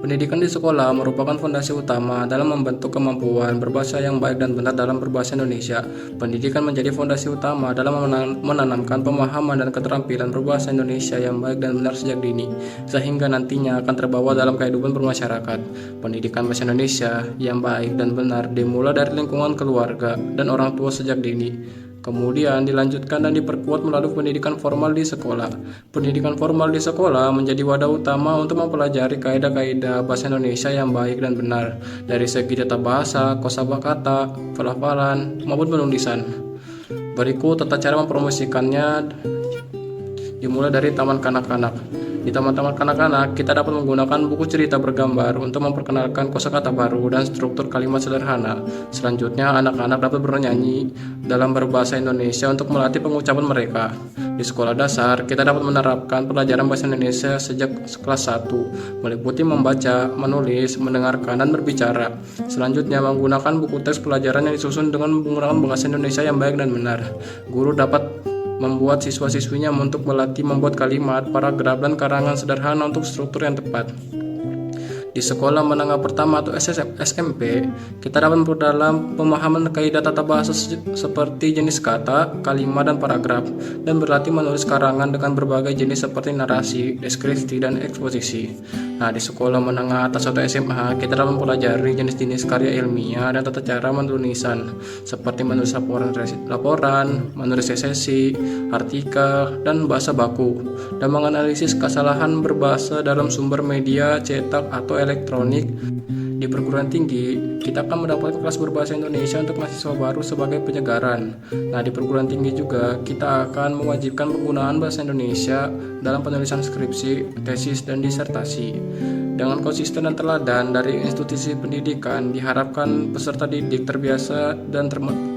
Pendidikan di sekolah merupakan fondasi utama dalam membentuk kemampuan berbahasa yang baik dan benar dalam berbahasa Indonesia. Pendidikan menjadi fondasi utama dalam menanamkan pemahaman dan keterampilan berbahasa Indonesia yang baik dan benar sejak dini, sehingga nantinya akan terbawa dalam kehidupan bermasyarakat. Pendidikan bahasa Indonesia yang baik dan benar dimulai dari lingkungan keluarga dan orang tua sejak dini. Kemudian dilanjutkan dan diperkuat melalui pendidikan formal di sekolah. Pendidikan formal di sekolah menjadi wadah utama untuk mempelajari kaidah-kaidah bahasa Indonesia yang baik dan benar dari segi tata bahasa, kosakata, pelafalan, maupun penulisan. Berikut tata cara mempromosikannya dimulai dari taman kanak-kanak. Di taman-taman kanak-kanak, kita dapat menggunakan buku cerita bergambar untuk memperkenalkan kosakata baru dan struktur kalimat sederhana. Selanjutnya, anak-anak dapat bernyanyi dalam berbahasa Indonesia untuk melatih pengucapan mereka. Di sekolah dasar, kita dapat menerapkan pelajaran bahasa Indonesia sejak kelas 1, meliputi membaca, menulis, mendengarkan, dan berbicara. Selanjutnya, menggunakan buku teks pelajaran yang disusun dengan menggunakan bahasa Indonesia yang baik dan benar. Guru dapat membuat siswa-siswinya untuk melatih membuat kalimat, paragraf, dan karangan sederhana untuk struktur yang tepat. Di sekolah menengah pertama atau SMP, kita dapat memperdalam pemahaman kaidah tata bahasa seperti jenis kata, kalimat, dan paragraf, dan berlatih menulis karangan dengan berbagai jenis seperti narasi, deskripsi, dan eksposisi. Nah, di sekolah menengah atas atau SMA, kita dapat mempelajari jenis-jenis karya ilmiah dan tata cara menulisan, seperti menulis laporan, menulis esai, artikel, dan bahasa baku, dan menganalisis kesalahan berbahasa dalam sumber media cetak atau elektronik. Di perguruan tinggi, kita akan mendapatkan kelas berbahasa Indonesia untuk mahasiswa baru sebagai penyegaran. Nah, di perguruan tinggi juga kita akan mewajibkan penggunaan bahasa Indonesia dalam penulisan skripsi, tesis, dan disertasi. Dengan konsisten dan teladan dari institusi pendidikan, diharapkan peserta didik terbiasa dan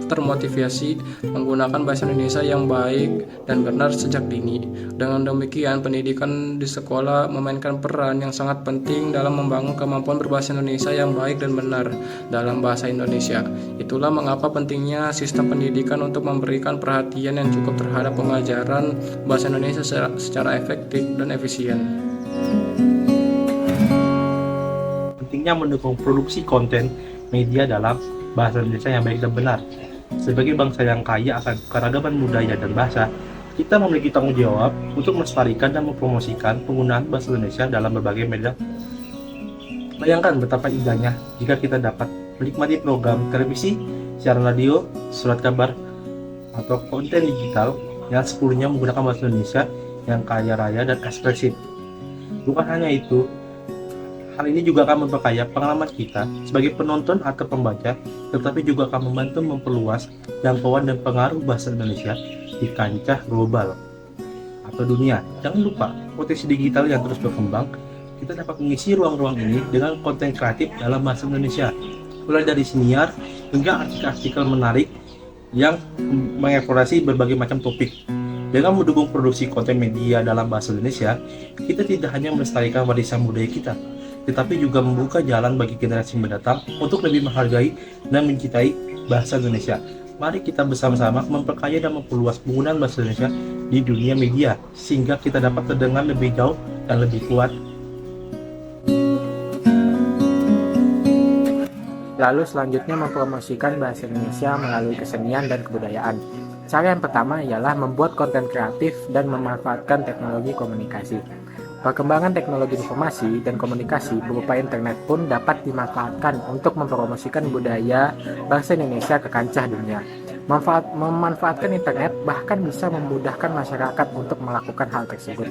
termotivasi menggunakan bahasa Indonesia yang baik dan benar sejak dini. Dengan demikian, pendidikan di sekolah memainkan peran yang sangat penting dalam membangun kemampuan berbahasa Indonesia yang baik dan benar dalam bahasa Indonesia. Itulah mengapa pentingnya sistem pendidikan untuk memberikan perhatian yang cukup terhadap pengajaran bahasa Indonesia secara efektif dan efisien. Pentingnya mendukung produksi konten media dalam bahasa Indonesia yang baik dan benar. Sebagai bangsa yang kaya akan keragaman budaya dan bahasa, kita memiliki tanggung jawab untuk melestarikan dan mempromosikan penggunaan bahasa Indonesia dalam berbagai media. Bayangkan betapa indahnya jika kita dapat menikmati program televisi, siaran radio, surat kabar, atau konten digital yang sepenuhnya menggunakan bahasa Indonesia yang kaya raya dan ekspresif. Bukan hanya itu, hal ini juga akan memperkaya pengalaman kita sebagai penonton atau pembaca, tetapi juga akan membantu memperluas jangkauan dan pengaruh bahasa Indonesia di kancah global atau dunia. Jangan lupa, potensi digital yang terus berkembang, kita dapat mengisi ruang-ruang ini dengan konten kreatif dalam bahasa Indonesia, mulai dari siniar hingga artikel-artikel menarik yang mengeksplorasi berbagai macam topik. Dengan mendukung produksi konten media dalam bahasa Indonesia, kita tidak hanya melestarikan warisan budaya kita, tetapi juga membuka jalan bagi generasi mendatang untuk lebih menghargai dan mencintai bahasa Indonesia. Mari kita bersama-sama memperkaya dan memperluas penggunaan bahasa Indonesia di dunia media, sehingga kita dapat terdengar lebih jauh dan lebih kuat. Lalu selanjutnya mempromosikan bahasa Indonesia melalui kesenian dan kebudayaan. Cara yang pertama ialah membuat konten kreatif dan memanfaatkan teknologi komunikasi. Perkembangan teknologi informasi dan komunikasi berupa internet pun dapat dimanfaatkan untuk mempromosikan budaya bahasa Indonesia ke kancah dunia. Memanfaatkan internet bahkan bisa memudahkan masyarakat untuk melakukan hal tersebut.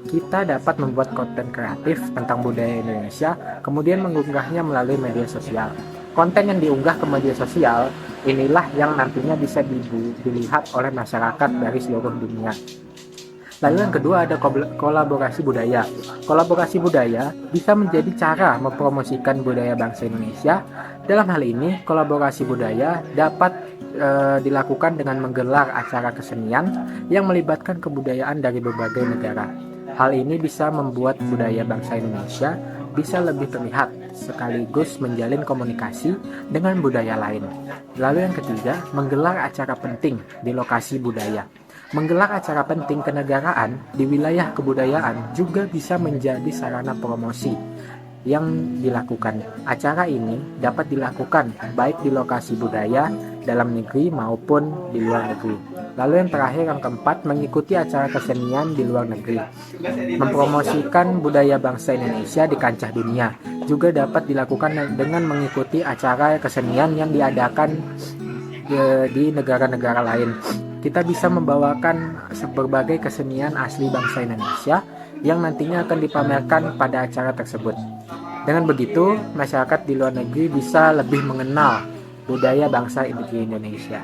Kita dapat membuat konten kreatif tentang budaya Indonesia, kemudian mengunggahnya melalui media sosial. Konten yang diunggah ke media sosial inilah yang nantinya bisa dilihat oleh masyarakat dari seluruh dunia. Lalu yang kedua ada kolaborasi budaya. Kolaborasi budaya bisa menjadi cara mempromosikan budaya bangsa Indonesia. Dalam hal ini, kolaborasi budaya dapat dilakukan dengan menggelar acara kesenian yang melibatkan kebudayaan dari berbagai negara. Hal ini bisa membuat budaya bangsa Indonesia bisa lebih terlihat, sekaligus menjalin komunikasi dengan budaya lain. Lalu yang ketiga, menggelar acara penting di lokasi budaya. Menggelar acara penting kenegaraan di wilayah kebudayaan juga bisa menjadi sarana promosi. yang dilakukan. Acara ini dapat dilakukan baik di lokasi budaya dalam negeri maupun di luar negeri. Lalu yang terakhir, yang keempat, mengikuti acara kesenian di luar negeri. Mempromosikan budaya bangsa Indonesia di kancah dunia juga dapat dilakukan dengan mengikuti acara kesenian yang diadakan di negara-negara lain. Kita bisa membawakan berbagai kesenian asli bangsa Indonesia yang nantinya akan dipamerkan pada acara tersebut. Dengan begitu, masyarakat di luar negeri bisa lebih mengenal budaya bangsa di Indonesia.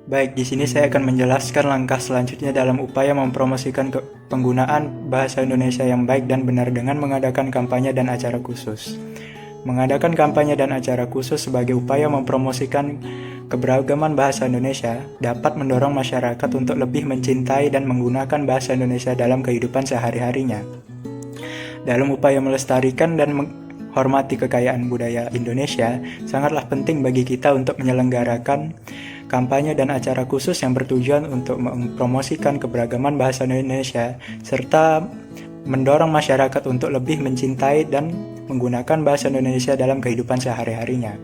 Baik, di sini saya akan menjelaskan langkah selanjutnya dalam upaya mempromosikan penggunaan bahasa Indonesia yang baik dan benar dengan mengadakan kampanye dan acara khusus. Mengadakan kampanye dan acara khusus sebagai upaya mempromosikan keberagaman bahasa Indonesia dapat mendorong masyarakat untuk lebih mencintai dan menggunakan bahasa Indonesia dalam kehidupan sehari-harinya. Dalam upaya melestarikan dan menghormati kekayaan budaya Indonesia, sangatlah penting bagi kita untuk menyelenggarakan kampanye dan acara khusus yang bertujuan untuk mempromosikan keberagaman bahasa Indonesia serta mendorong masyarakat untuk lebih mencintai dan menggunakan bahasa Indonesia dalam kehidupan sehari-harinya.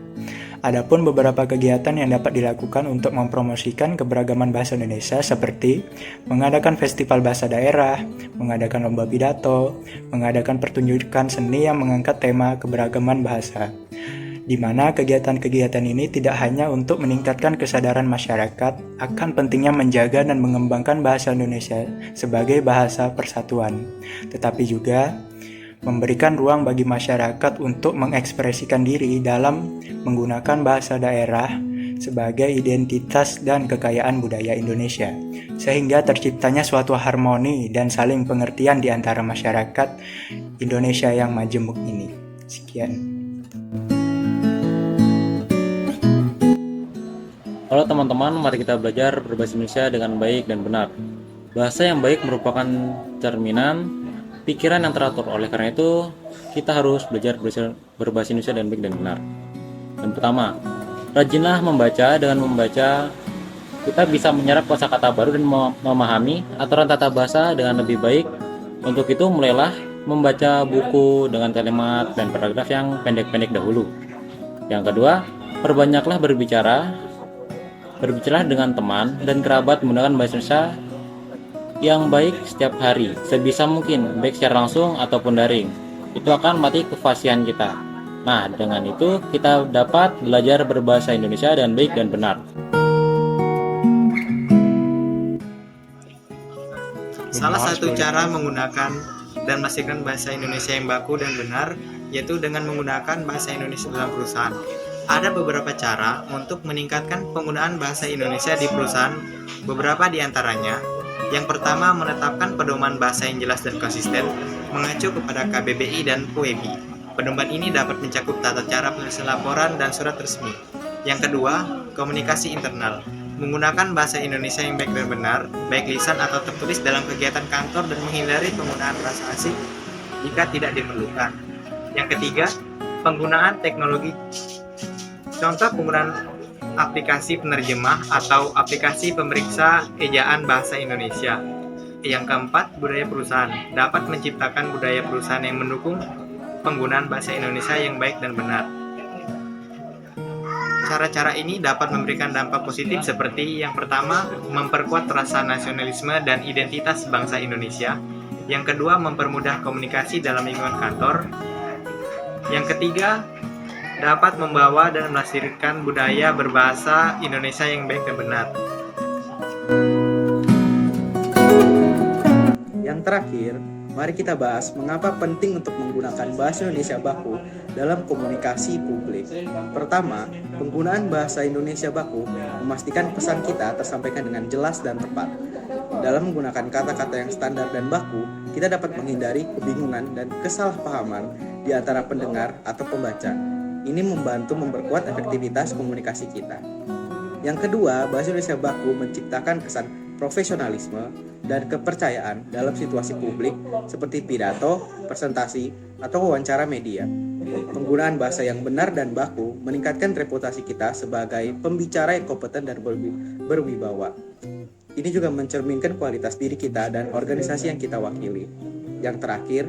Adapun beberapa kegiatan yang dapat dilakukan untuk mempromosikan keberagaman bahasa Indonesia seperti mengadakan festival bahasa daerah, mengadakan lomba pidato, mengadakan pertunjukan seni yang mengangkat tema keberagaman bahasa, di mana kegiatan-kegiatan ini tidak hanya untuk meningkatkan kesadaran masyarakat akan pentingnya menjaga dan mengembangkan bahasa Indonesia sebagai bahasa persatuan, tetapi juga memberikan ruang bagi masyarakat untuk mengekspresikan diri dalam menggunakan bahasa daerah sebagai identitas dan kekayaan budaya Indonesia, sehingga terciptanya suatu harmoni dan saling pengertian di antara masyarakat Indonesia yang majemuk ini. Sekian. Halo teman-teman, mari kita belajar berbahasa Indonesia dengan baik dan benar. Bahasa yang baik merupakan cerminan pikiran yang teratur. Oleh karena itu, kita harus belajar berbahasa Indonesia dengan baik dan benar. Yang pertama, rajinlah membaca. Dengan membaca, kita bisa menyerap kosakata baru dan memahami aturan tata bahasa dengan lebih baik. Untuk itu, mulailah membaca buku dengan kalimat dan paragraf yang pendek-pendek dahulu. Yang kedua, perbanyaklah berbicara. Berbicaralah dengan teman dan kerabat menggunakan bahasa Indonesia yang baik setiap hari, sebisa mungkin, baik secara langsung ataupun daring. Itu akan melatih kefasihan kita. Nah, dengan itu kita dapat belajar berbahasa Indonesia dengan baik dan benar. Salah satu cara menggunakan dan memastikan bahasa Indonesia yang baku dan benar yaitu dengan menggunakan bahasa Indonesia dalam perusahaan. Ada beberapa cara untuk meningkatkan penggunaan bahasa Indonesia di perusahaan. Beberapa di antaranya, yang pertama, menetapkan pedoman bahasa yang jelas dan konsisten, mengacu kepada KBBI dan PUEBI. Pedoman ini dapat mencakup tata cara penulisan laporan dan surat resmi. Yang kedua, komunikasi internal, menggunakan bahasa Indonesia yang baik dan benar, baik lisan atau tertulis dalam kegiatan kantor dan menghindari penggunaan bahasa asing jika tidak diperlukan. Yang ketiga, penggunaan teknologi. Contoh penggunaan aplikasi penerjemah atau aplikasi pemeriksa ejaan bahasa Indonesia. Yang keempat, budaya perusahaan dapat menciptakan budaya perusahaan yang mendukung penggunaan bahasa Indonesia yang baik dan benar. Cara-cara ini dapat memberikan dampak positif seperti yang pertama, memperkuat rasa nasionalisme dan identitas bangsa Indonesia. Yang kedua, mempermudah komunikasi dalam lingkungan kantor. Yang ketiga, dapat membawa dan melestarikan budaya berbahasa Indonesia yang baik dan benar. Yang terakhir, mari kita bahas mengapa penting untuk menggunakan bahasa Indonesia baku dalam komunikasi publik. Pertama, penggunaan bahasa Indonesia baku memastikan pesan kita tersampaikan dengan jelas dan tepat. Dalam menggunakan kata-kata yang standar dan baku, kita dapat menghindari kebingungan dan kesalahpahaman di antara pendengar atau pembaca. Ini membantu memperkuat efektivitas komunikasi kita. Yang kedua, bahasa Indonesia baku menciptakan kesan profesionalisme dan kepercayaan dalam situasi publik seperti pidato, presentasi, atau wawancara media. Penggunaan bahasa yang benar dan baku meningkatkan reputasi kita sebagai pembicara yang kompeten dan berwibawa. Ini juga mencerminkan kualitas diri kita dan organisasi yang kita wakili. Yang terakhir,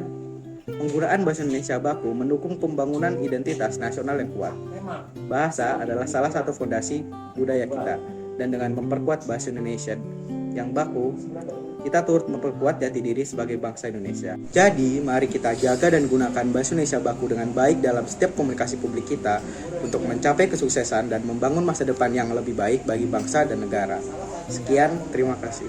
penggunaan bahasa Indonesia baku mendukung pembangunan identitas nasional yang kuat. Bahasa adalah salah satu fondasi budaya kita, dan dengan memperkuat bahasa Indonesia yang baku, kita turut memperkuat jati diri sebagai bangsa Indonesia. Jadi, mari kita jaga dan gunakan bahasa Indonesia baku dengan baik dalam setiap komunikasi publik kita untuk mencapai kesuksesan dan membangun masa depan yang lebih baik bagi bangsa dan negara. Sekian, terima kasih.